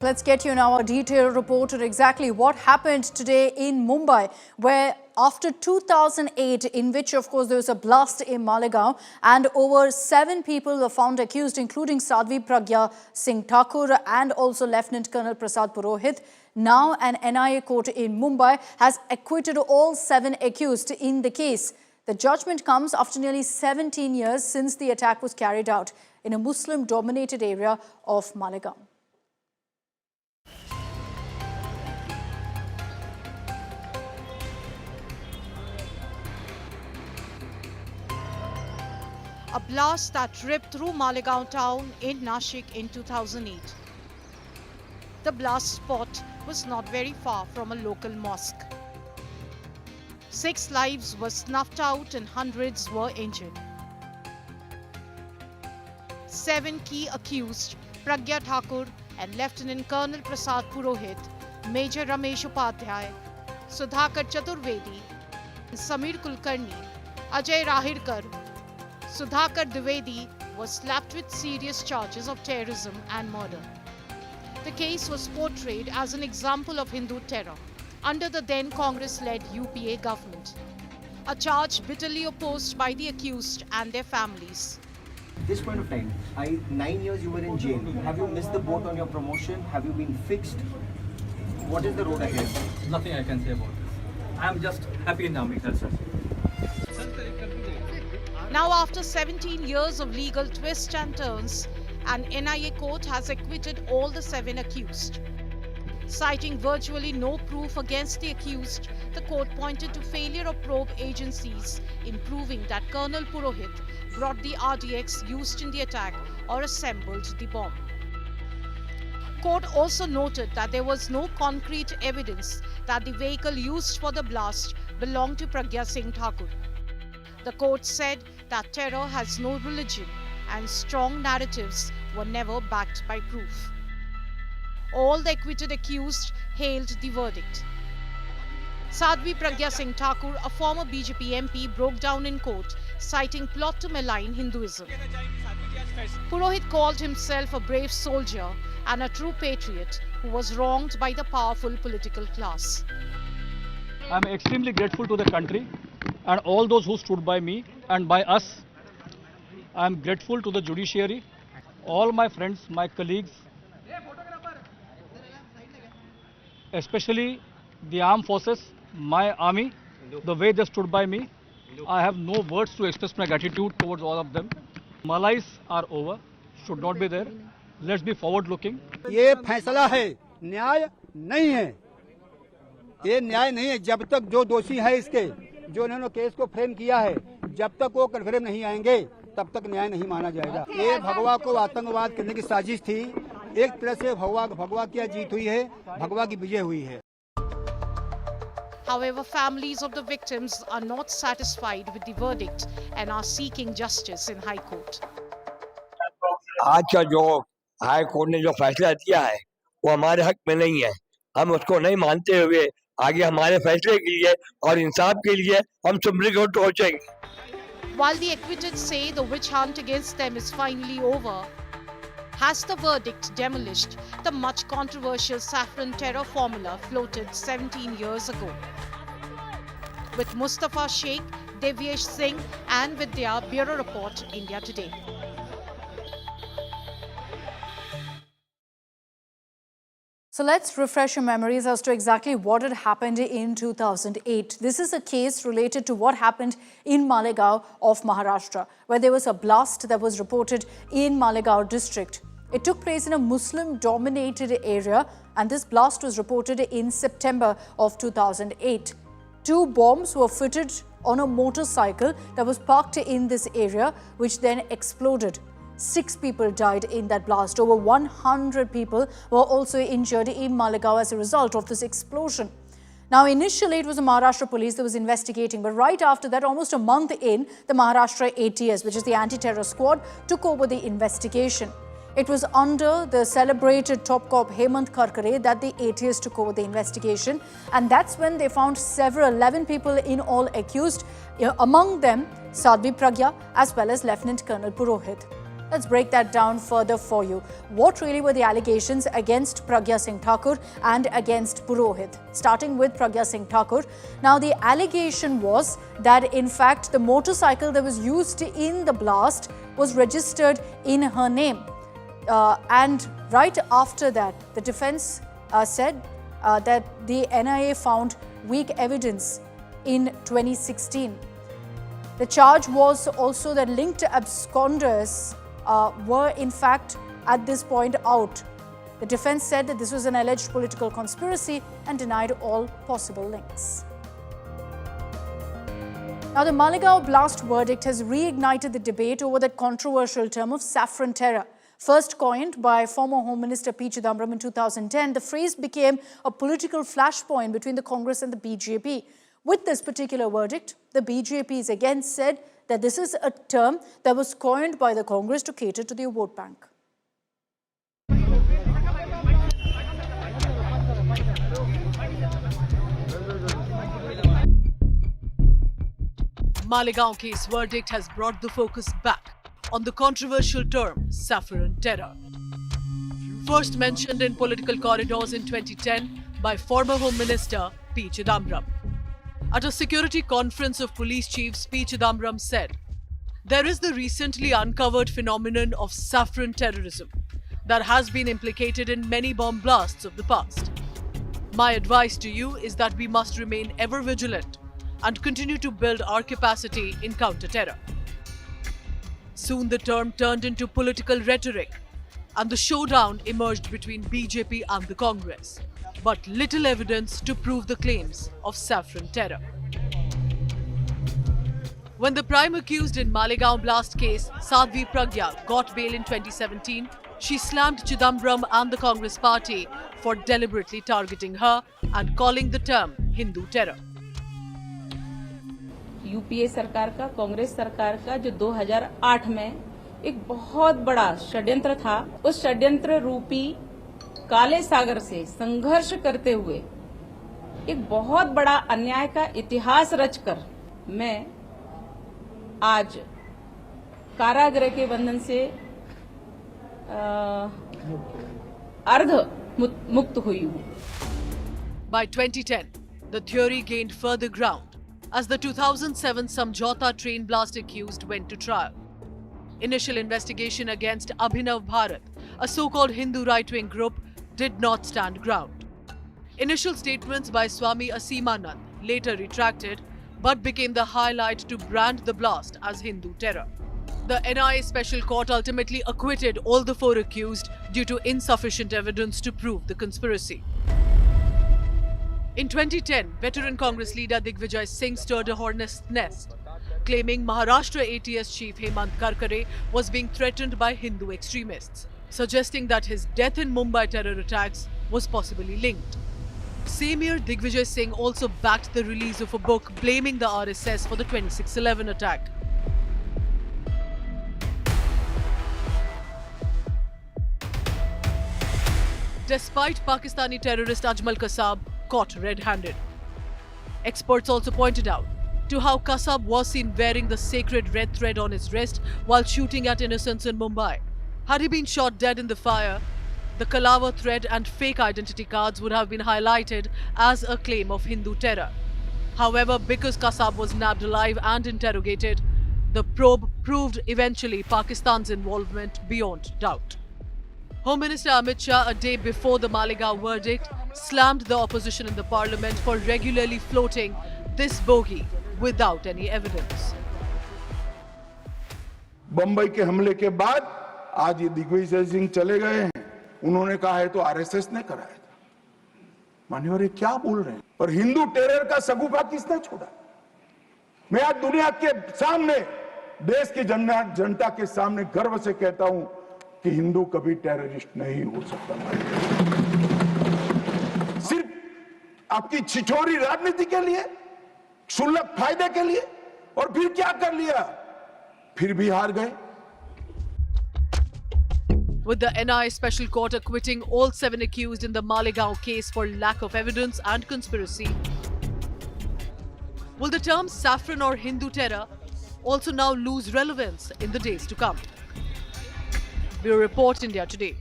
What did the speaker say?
Let's get you now a detailed report on exactly what happened today in Mumbai, where after 2008, in which, of course, there was a blast in Malegaon, and over 7 people were found accused, including Sadhvi Pragya Singh Thakur and also Lieutenant Colonel Prasad Purohit. Now, an NIA court in Mumbai has acquitted all 7 accused in the case. The judgment comes after nearly 17 years since the attack was carried out in a Muslim-dominated area of Malegaon. A blast that ripped through Malegaon town in Nashik in 2008. The blast spot was not very far from a local mosque. 6 lives were snuffed out and hundreds were injured. 7 key accused, Pragya Thakur and Lieutenant Colonel Prasad Purohit, Major Ramesh Upadhyay, Sudhakar Chaturvedi, Samir Kulkarni, Ajay Rahirkar, Sudhakar Dwivedi was slapped with serious charges of terrorism and murder. The case was portrayed as an example of Hindu terror under the then Congress-led UPA government, a charge bitterly opposed by the accused and their families. At this point of time, 9 years you were in jail. Have you missed the boat on your promotion? Have you been fixed? What is the road ahead? Nothing I can say about this. I am just happy in the army, that's it. Now, after 17 years of legal twists and turns, an NIA court has acquitted all the 7 accused. Citing virtually no proof against the accused, the court pointed to failure of probe agencies in proving that Colonel Purohit brought the RDX used in the attack or assembled the bomb. Court also noted that there was no concrete evidence that the vehicle used for the blast belonged to Pragya Singh Thakur. The court said that terror has no religion and strong narratives were never backed by proof. All the acquitted accused hailed the verdict. Sadhvi Pragya Singh Thakur, a former BJP MP, broke down in court, citing plot to malign Hinduism. Purohit called himself a brave soldier and a true patriot who was wronged by the powerful political class. I am extremely grateful to the country and all those who stood by me and by us. I am grateful to the judiciary, all my friends, my colleagues, especially the armed forces, my army, the way they stood by me. I have no words to express my gratitude towards all of them. Malais are over, should not be there. Let's be forward looking. ये फैसला है, न्याय नहीं है। ये न्याय नहीं है जब तक जो दोषी है इसके, जो इन्होंने केस को फ्रेम किया है, जब तक वो कन्फर्म नहीं आएंगे तब तक न्याय नहीं माना जाएगा। ये भगवा को आतंकवाद करने की साजिश थी। एक तरह से भगवा की जीत हुई है, भगवा की विजय हुई है। However, families of the victims are not satisfied with the verdict and are seeking justice in High Court. आज का जो हाई कोर्ट ने जो फैसला दिया है वो हमारे हक में नहीं है। हम उसको नहीं मानते हुए आगे हमारे फैसले के लिए और इंसाफ के लिए हम सुप्रीम कोर्ट पहुंचेंगे। While the acquitted say the witch hunt against them is finally over, has the verdict demolished the much controversial saffron terror formula floated 17 years ago? With Mustafa Sheikh, Devyesh Singh and Vidya, Bureau Report, India Today. So let's refresh your memories as to exactly what had happened in 2008. This is a case related to what happened in Malegaon of Maharashtra, where there was a blast that was reported in Malegaon district. It took place in a Muslim-dominated area, and this blast was reported in September of 2008. 2 bombs were fitted on a motorcycle that was parked in this area, which then exploded. 6 people died in that blast. Over 100 people were also injured in Malegaon as a result of this explosion. Now, initially, it was the Maharashtra police that was investigating, but right after that, almost a month in, the Maharashtra ATS, which is the anti-terror squad, took over the investigation. It was under the celebrated top cop Hemant Karkare that the ATS took over the investigation, and that's when they found 11 people in all accused, among them Sadhvi Pragya as well as Lieutenant Colonel Purohit. Let's break that down further for you. What really were the allegations against Pragya Singh Thakur and against Purohit? Starting with Pragya Singh Thakur. Now, the allegation was that, in fact, the motorcycle that was used in the blast was registered in her name. And right after that, the defense said that the NIA found weak evidence in 2016. The charge was also that linked absconders were in fact at this point out. The defense said that this was an alleged political conspiracy and denied all possible links. Now, the Malegaon blast verdict has reignited the debate over that controversial term of saffron terror. First coined by former Home Minister P. Chidambaram in 2010, the phrase became a political flashpoint between the Congress and the BJP. With this particular verdict, the BJP has again said that this is a term that was coined by the Congress to cater to their vote bank. Malegaon case verdict has brought the focus back on the controversial term saffron terror. First mentioned in political corridors in 2010 by former Home Minister P. Chidambaram. At a security conference of police chiefs, P. Chidambaram said, "There is the recently uncovered phenomenon of saffron terrorism that has been implicated in many bomb blasts of the past. My advice to you is that we must remain ever vigilant and continue to build our capacity in counter-terror." Soon the term turned into political rhetoric and the showdown emerged between BJP and the Congress. But little evidence to prove the claims of saffron terror. When the prime accused in Malegaon blast case, Sadhvi Pragya, got bail in 2017, she slammed Chidambaram and the Congress party for deliberately targeting her and calling the term Hindu terror. UPA सरकार का, कांग्रेस सरकार का जो 2008 में एक बहुत बड़ा षड्यंत्र था, उस षड्यंत्र रूपी काले सागर से संघर्ष करते हुए एक बहुत बड़ा अन्याय का इतिहास रचकर मैं आज कारागृह के बंधन से अर्ध मुक्त हुई हूं. By 2010, the theory gained further ground as the 2007 Samjhauta train blast accused went to trial. Initial investigation against Abhinav Bharat, a so-called Hindu right-wing group, did not stand ground. Initial statements by Swami Asimanand later retracted but became the highlight to brand the blast as Hindu terror. The NIA Special Court ultimately acquitted all the four accused due to insufficient evidence to prove the conspiracy. In 2010, veteran Congress leader Digvijay Singh stirred a hornet's nest, claiming Maharashtra ATS chief Hemant Karkare was being threatened by Hindu extremists, suggesting that his death in Mumbai terror attacks was possibly linked. Same year, Digvijay Singh also backed the release of a book blaming the RSS for the 26/11 attack. Despite Pakistani terrorist Ajmal Kasab caught red-handed. Experts also pointed out to how Kasab was seen wearing the sacred red thread on his wrist while shooting at innocents in Mumbai. Had he been shot dead in the fire, the Kalava thread and fake identity cards would have been highlighted as a claim of Hindu terror. However, because Kasab was nabbed alive and interrogated, the probe proved eventually Pakistan's involvement beyond doubt. Home Minister Amit Shah, a day before the Malegaon verdict, slammed the opposition in the parliament for regularly floating this bogey without any evidence. Bombay के हमले के बाद आज ये दिग्विजय सिंह चले गए हैं. उन्होंने कहा है तो आरएसएस ने कराया था. मान्यवर, ये क्या बोल रहे हैं? और हिंदू टेरर का सगुफा किसने छोड़ा? मैं आज दुनिया के सामने, देश की जनता के सामने गर्व से कहता हूं कि हिंदू कभी टेररिस्ट नहीं हो सकता. सिर्फ आपकी छिछोरी राजनीति के लिए, क्षुल्लक फायदे के लिए, और फिर क्या कर लिया? फिर भी हार गए. With the NIA Special Court acquitting all 7 accused in the Malegaon case for lack of evidence and conspiracy, will the terms saffron or Hindu terror also now lose relevance in the days to come? Bureau Report, India Today.